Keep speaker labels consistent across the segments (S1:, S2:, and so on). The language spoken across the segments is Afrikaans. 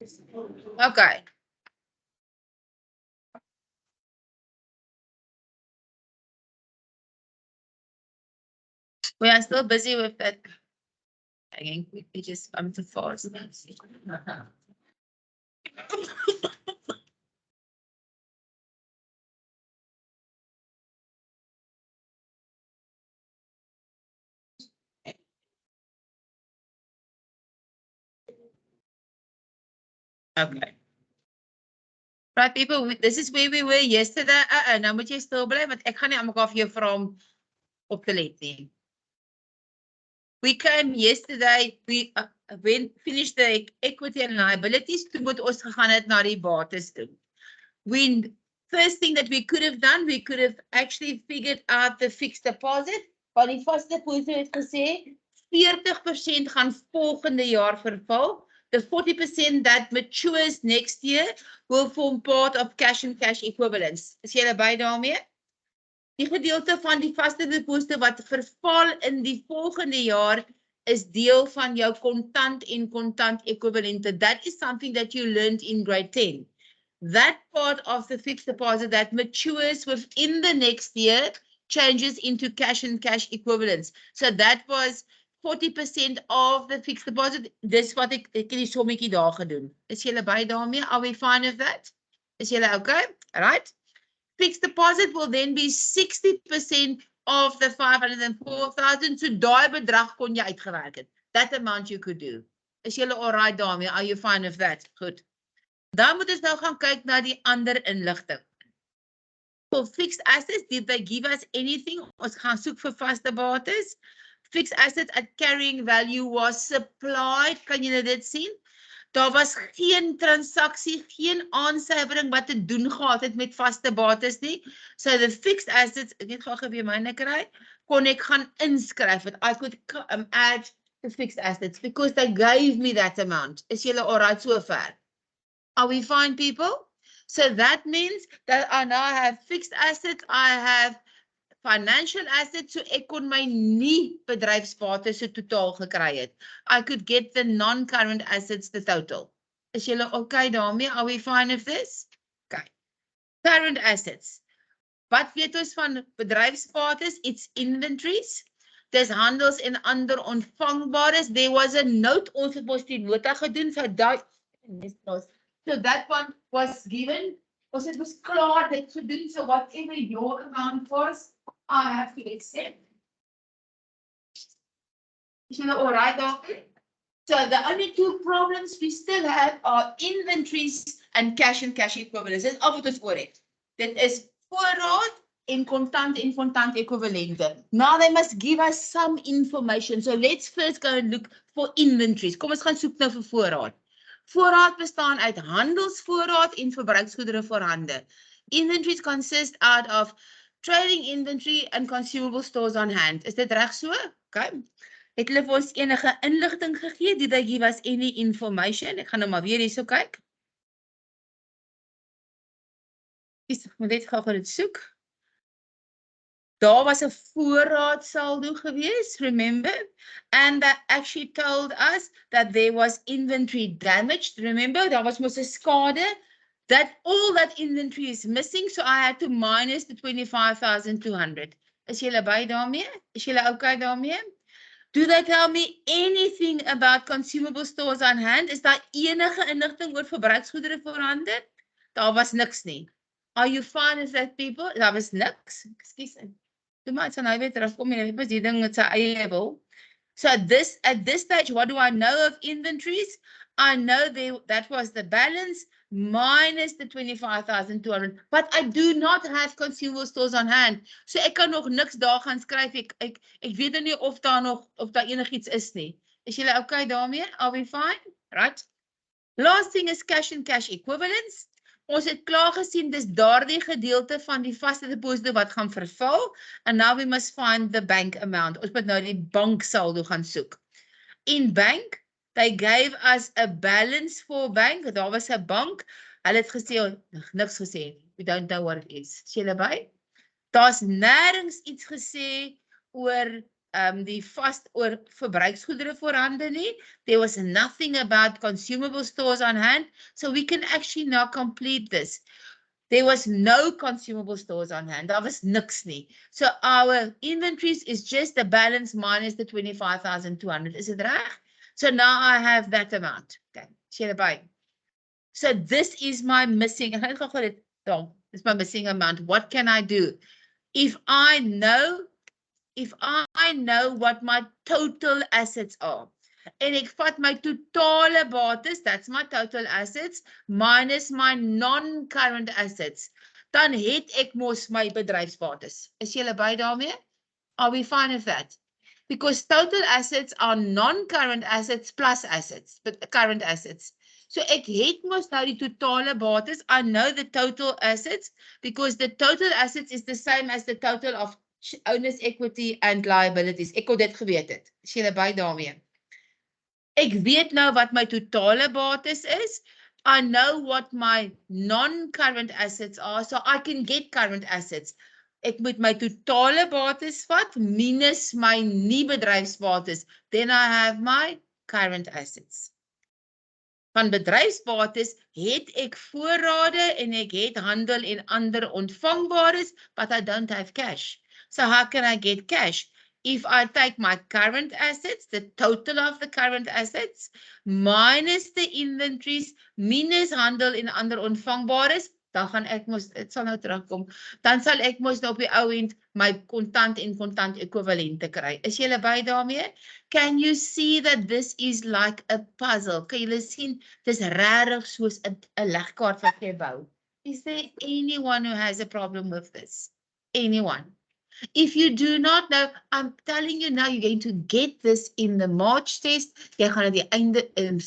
S1: Okay. We are still busy with that. I can quickly just come to fast. Okay. Right, people, this is where we were yesterday. Nou moet jy stil bly want ek gaan nie aan mekaar vir jou vra om op te let nie. We came yesterday, we finished the equity and liabilities, toe moet ons gegaan het na die bates toe. First thing that we could have done, we could have actually figured out the fixed deposit, want die vaste deposit het gesê 40% gaan volgende jaar verval. The 40% that matures next year will form part of cash and cash equivalents. Is julle by daarmee? Die gedeelte van die vaste deposite wat verval in die volgende jaar is deel van jou kontant en kontant equivalente. That is something that you learned in grade 10. That part of the fixed deposit that matures within the next year changes into cash and cash equivalents. So that was 40% of the fixed deposit. Dis wat ek het die sommetjie daar gedoen. Is julle by daarmee? Are we fine with that? Is julle okay? All right. Fixed deposit will then be 60% of the 504,000. So daai bedrag kon jy uitgewerk het. That amount you could do. Is julle all right daarmee? Are you fine with that? Goed. Dan moet ons nou gaan kyk na die ander inligting. For fixed assets, did they give us anything? Ons gaan soek vir vaste bates. Fixed asset at carrying value was supplied. Kan julle dit sien? Daar was geen transaksie, geen aansuivering wat te doen gehad het met vaste bates nie. So the fixed assets, ek net gou weer myne kry, kon ek gaan inskryf het. I could add the fixed assets because they gave me that amount. Is julle alright so ver? Are we fine, people? So that means that I now have fixed assets, I have financial assets, so ek kon my nie bedryfsbates so totaal gekry het. I could get the non-current assets, the total. Is julle okay daarmee? Are we fine with this? Okay. Current assets. Wat weet ons van bedryfsbates? It's inventories. Dis handels en ander ontvangbares. There was a note, ons het ons die nota gedoen, so that one was given. Ons het was klaar dit gedoen, so whatever your amount was, I have to accept. Is julle all right daarmee? So the only two problems we still have are inventories and cash equivalents. Dis al wat ons oor het. Dit is voorraad en kontant ekwivalente. Now they must give us some information. So let's first go and look for inventories. Kom ons gaan soek nou vir voorraad. Voorraad bestaan uit handelsvoorraad en verbruiksgoedere voorhande. Inventories consist out of trading inventory and consumable stores on hand. Is dit reg so? Okay. Het hulle vir ons enige inligting gegee? Did they give us any information? Ek gaan nou maar weer hierso kyk. Ek moet net gou dit soek. Daar was 'n voorraadsaldo gewees, remember? And that actually told us that there was inventory damage. Remember, daar was mos 'n skade. That all that inventory is missing, so I had to minus the 25,200. Is julle by daarmee? Is julle okay daarmee? Do they tell me anything about consumable stores on hand? Is daar enige inligting oor verbruiksgoedere voorhande? Daar was niks nie. Are you fine with that, people? Daar was niks. Ekskuus. Toe maar sy nou weer terugkom en ek die ding met sy eie wil. So at this stage, what do I know of inventories? I know that was the balance minus the 25,200, but I do not have consumable stores on hand. So ek kan nog niks daar gaan skryf. Ek weet nou nie of daar enigiets is nie. Is julle okay daarmee? Are we fine? Right. Last thing is cash and cash equivalents. Ons het klaar gesien, dis daardie gedeelte van die vaste deposito wat gaan verval. And now we must find the bank amount. Ons moet nou die banksaldo gaan soek. In bank, they gave us a balance for bank. Daar was 'n bank. Hulle het gesê, niks gesê. We don't know what it is. Is julle by? Daar's nêrens iets gesê oor die vast oor verbruiksgoedere voorhande nie. There was nothing about consumable stores on hand. So we can actually now complete this. There was no consumable stores on hand. Daar was niks nie. So our inventories is just the balance minus the 25,200. Is it right? So now I have that amount. Okay. Share by. So this is my missing. It's my missing amount. What can I do? If I know what my total assets are, en ek vat my totale bates, that's my total assets, minus my non-current assets, dan het ek mos my bedryfsbates. Is julle by daarmee? Are we fine with that? Because total assets are non-current assets plus assets, but current assets. So ek het mos nou die totale bates. I know the total assets because the total assets is the same as the total of owner's equity and liabilities. Ek kon dit geweet het. Is julle by daarmee? Ek weet nou wat my totale bates is. I know what my non-current assets are, so I can get current assets. Ek moet my totale bates vat minus my nie bedryfsbates. Then I have my current assets. Van bedryfsbates het ek voorrade en ek het handel en ander ontvangbares, but I don't have cash. So how can I get cash? If I take my current assets, the total of the current assets, minus the inventories, minus handel en ander ontvangbares, dan gaan ek mos, dit sal nou terugkom, dan sal ek mos nou op die ou end my kontant en kontant ekwivalente kry. Is julle by daarmee? Can you see that this is like a puzzle? Kan julle sien, dis regtig soos 'n legkaart wat jy bou. Is there anyone who has a problem with this? Anyone? If you do not know, I'm telling you now, you're going to get this in the March test. Jy gaan dit einde in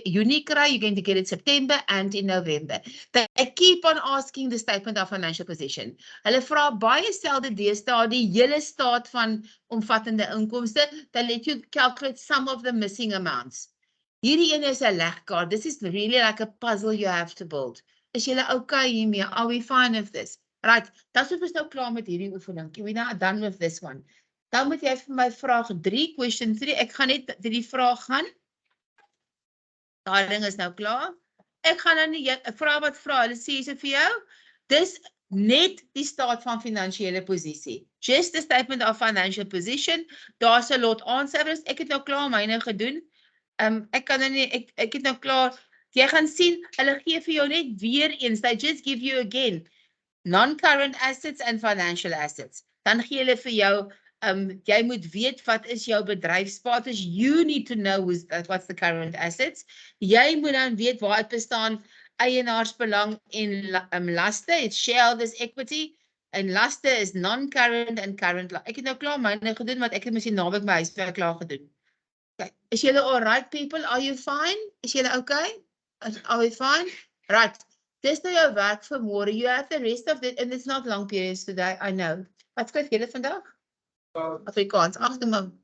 S1: Junie kry, you're going to get it September and in November. They keep on asking the statement of financial position. Hulle vra baie selde deesdae die hele staat van omvattende inkomste, they let you calculate some of the missing amounts. Hierdie een is 'n legkaart. This is really like a puzzle you have to build. Is julle okay hiermee? Are we fine with this? Right, dat is ons nou klaar met hierdie oefening. We're not done with this one. Dan moet jy vir my vraag 3, question 3. Ek gaan net die vraag gaan. Daai ding is nou klaar. Ek gaan nou nie vra wat vra. Hulle sê so vir jou. Dis net die staat van finansiële posisie. Just the statement of financial position. Daar's 'n lot aansouers. Ek het nou klaar myne gedoen. Ek kan nou nie ek het nou klaar. Jy gaan sien, hulle gee vir jou net weer eens. They just give you again non-current assets and financial assets. Dan gee hulle vir jou, jy moet weet wat is jou bedryfsbates. You need to know what's the current assets. Jy moet dan weet waar dit bestaan eienaarsbelang en laste. It's shareholders equity en laste is non-current and current. Ek het nou klaar myne gedoen want ek het miskien naby my huiswerk klaar gedoen. Okay. Is julle all right people? Are you fine? Is julle okay? Are we fine? Right. Dis nou jou werk vir môre. You have the rest of it and it's not long periods today. I know. Wat skryf julle vandag? Afrikaans. Ag, man.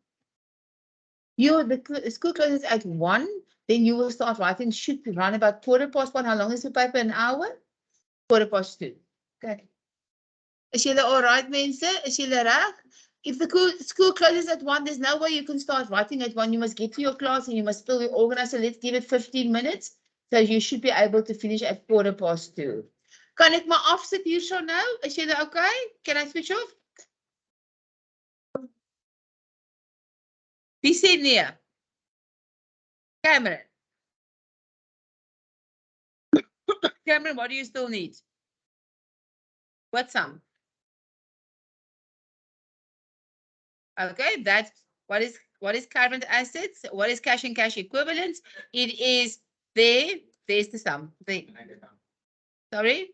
S1: The school closes at 1, then you will start writing. Should run about 1:15. How long is the paper? An hour? 2:15. Okay. Is julle all right, mense? Is julle reg? If the school closes at 1, there's no way you can start writing at 1. You must get to your class and you must still be organized. So let's give it 15 minutes. So you should be able to finish at 2:15. Kan ek maar afsit hier so nou? Is julle okay? Can I switch off? Wie sê nee? Cameron. Cameron, what do you still need? What's some? Okay, that's what is current assets? What is cash and cash equivalents? It is there's the sum. Sorry?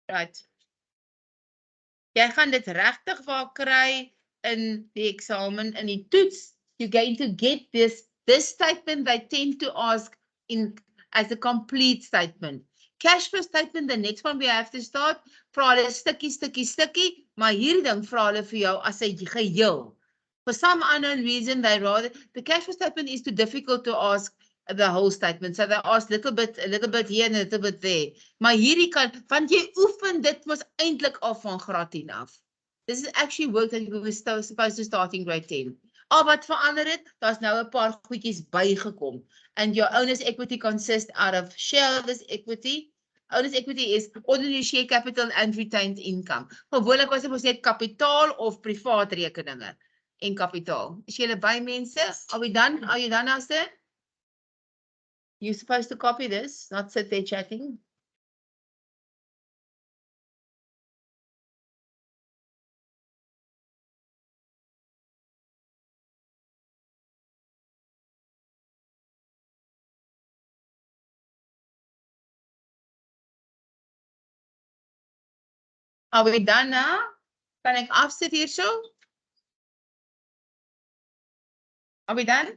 S1: Right. Jy gaan dit regtig waar kry in die eksamen in die toets. You're going to get this statement they tend to ask as a complete statement. Cash flow statement, the next one we have to start, vra hulle stukkie, maar hierdie ding vra hulle vir jou as 'n geheel. For some unknown reason, the cash flow statement is too difficult to ask the whole statement. So they ask a little bit here and a little bit there. Maar hierdie kan, want jy oefen dit mos eintlik af van graad 10 af. This is actually work that we were supposed to start in grade 10. Oh, wat verander dit? Daar's nou 'n paar goedjies bygekom. And your owner's equity consists out of shareholders equity. Owner's equity is ordinary share capital and retained income. Gewoonlik was dit mos net kapitaal of privaat rekeninge en kapitaal. Is julle by mense? Are we done? Are you done, Aster? You're supposed to copy this, not sit there chatting. Are we done now? Kan ek afsit hierso? Are we done?